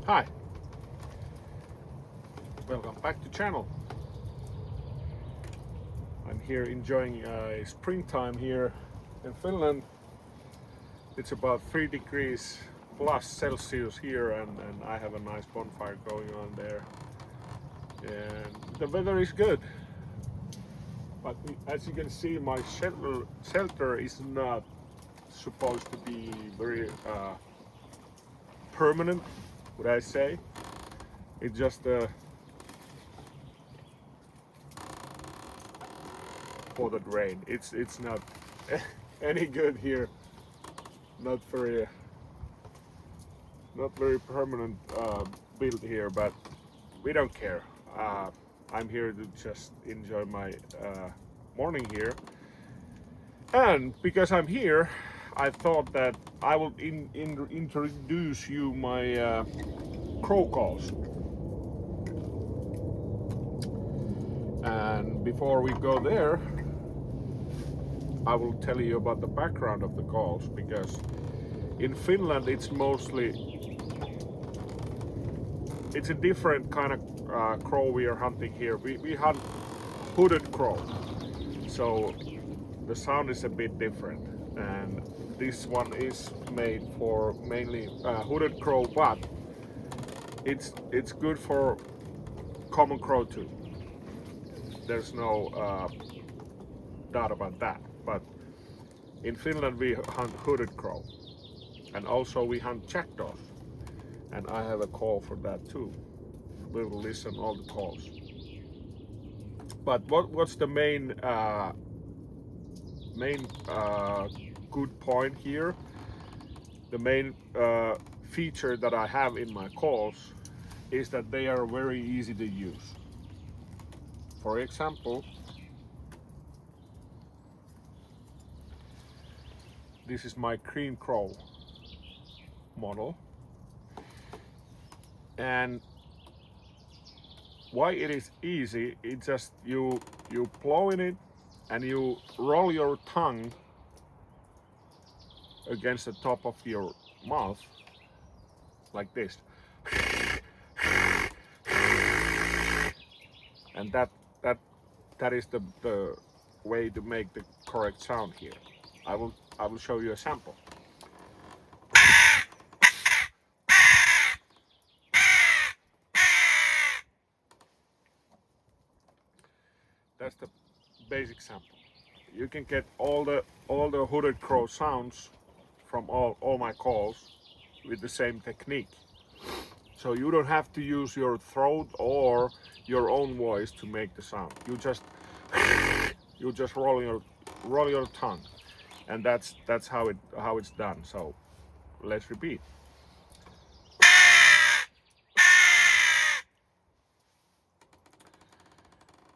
Hi, welcome back to channel. I'm here enjoying springtime here in Finland. It's about 3 degrees plus Celsius here, and I have a nice bonfire going on there. And the weather is good. But as you can see, my shelter is not supposed to be very permanent, would I say. It's just for the rain. It's not any good here. Not very permanent build here, but we don't care. I'm here to just enjoy my morning here, and because I'm here, I thought that I will introduce you my crow calls. And before we go there, I will tell you about the background of the calls, because in Finland it's a different kind of crow we are hunting here. We hunt hooded crow, so the sound is a bit different, and this one is made for mainly hooded crow, but it's good for common crow too. There's no doubt about that. But in Finland we hunt hooded crow, and also we hunt jackdaws, and I have a call for that too. We will listen all the calls. But what's the main good point here? The main feature that I have in my calls is that they are very easy to use. For example, this is my green crow model, and why it is easy, it's just you blow in it and you roll your tongue against the top of your mouth like this, and that is the way to make the correct sound here. I will show you a sample. That's the basic sample. You can get all the hooded crow sounds from all my calls with the same technique. So you don't have to use your throat or your own voice to make the sound. You just roll your tongue, and that's how it's done. So let's repeat.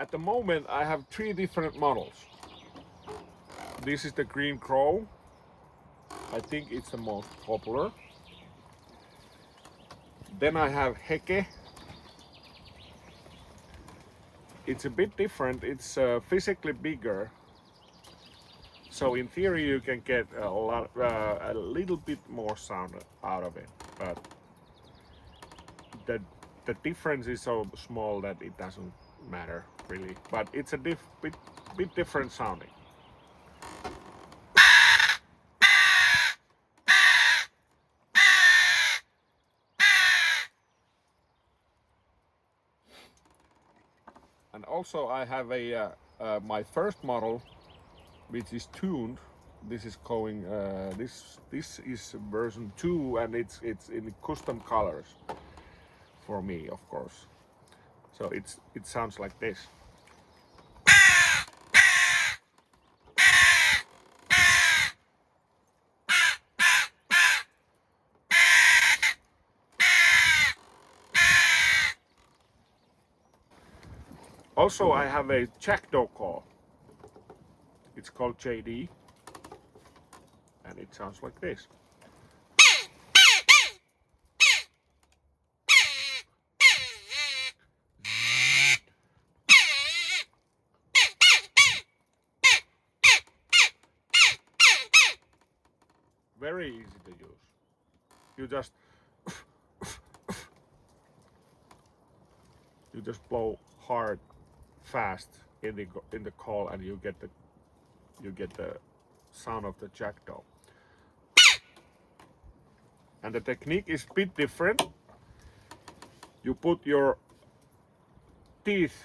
At the moment I have 3 different models. This is the green crow. I think it's the most popular. Then I have Heke. It's a bit different. It's physically bigger. So in theory you can get a little bit more sound out of it, but the difference is so small that it doesn't matter really. But it's a bit different sounding. And also I have my first model, which is tuned. This is going this is version 2, and it's in custom colors for me, of course. So it sounds like this. Also I have a jackdaw call. It's called JD, and it sounds like this. Very easy to use. You just You just blow hard, fast in the call, and you get the sound of the jackdaw. And the technique is a bit different. You put your teeth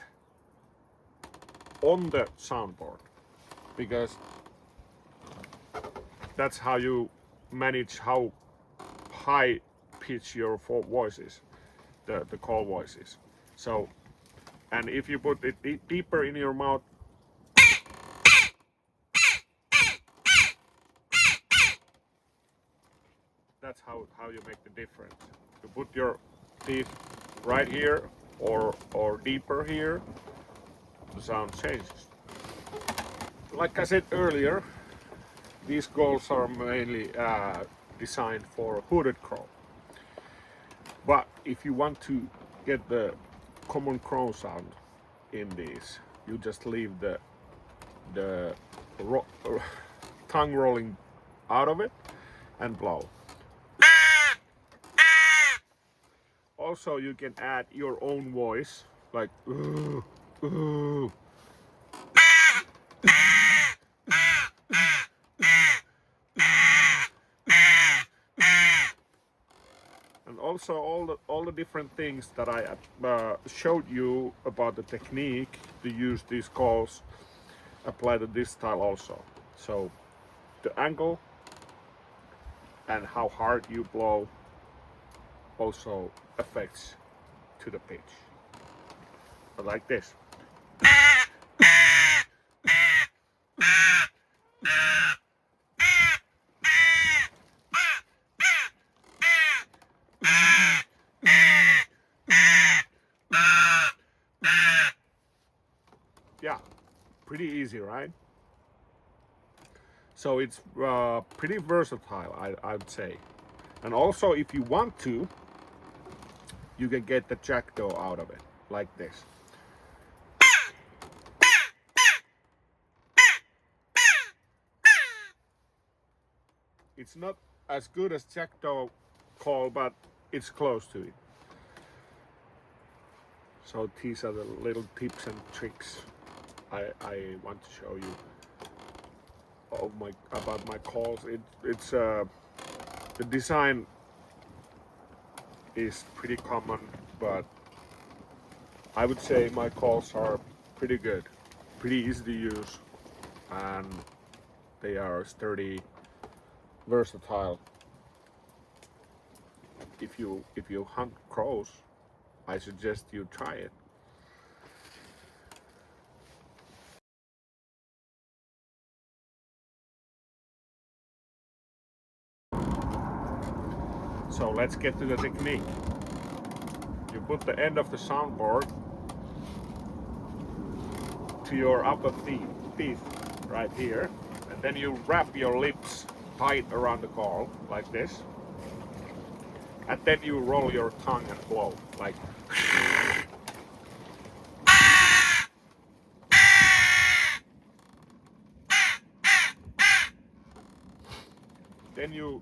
on the soundboard, because that's how you manage how high pitch your voice is, the call voice is. So, and if you put it deeper in your mouth, that's how you make the difference. You put your teeth right here or deeper here, the sound changes. Like I said earlier, these calls are mainly designed for hooded crow. But if you want to get the common crow sound in these, you just leave the tongue rolling out of it and blow. Also, you can add your own voice, like ooh, ooh. And also all the different things that I showed you about the technique to use these calls apply to this style also. So the angle and how hard you blow also affects to the pitch. Like this. Yeah, pretty easy, right? So it's pretty versatile, I'd say. And also, if you want to, you can get the jackdaw out of it, like this. It's not as good as jackdaw call, but it's close to it. So these are the little tips and tricks I want to show you about my calls. It's the design is pretty common, but I would say my calls are pretty good, pretty easy to use, and they are sturdy, versatile. If you hunt crows, I suggest you try it. So let's get to the technique. You put the end of the soundboard to your upper teeth right here, and then you wrap your lips tight around the call like this, and then you roll your tongue and blow like. Then you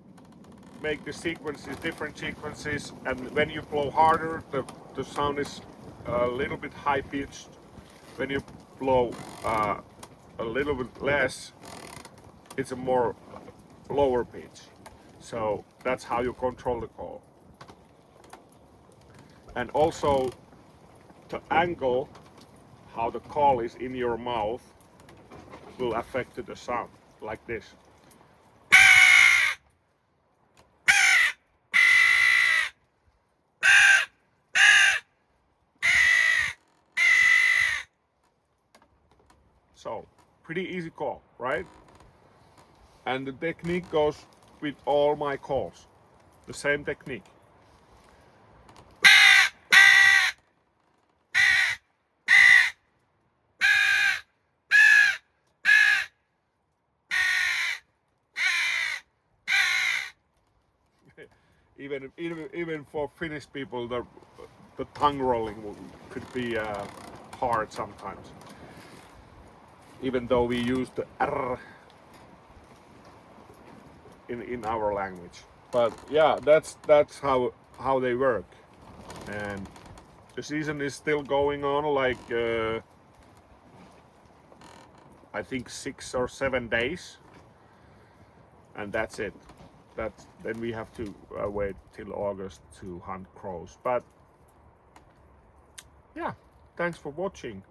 make the sequences, different sequences, and when you blow harder, the sound is a little bit high pitched. When you blow a little bit less, it's a more lower pitch. So that's how you control the call. And also the angle, how the call is in your mouth, will affect the sound, like this. So, pretty easy call, right? And the technique goes with all my calls. The same technique. Even for Finnish people, the tongue rolling could be hard sometimes. Even though we use the R in our language, but yeah, that's how they work. And the season is still going on, like I think 6 or 7 days, and that's it. Then we have to wait till August to hunt crows. But yeah, thanks for watching.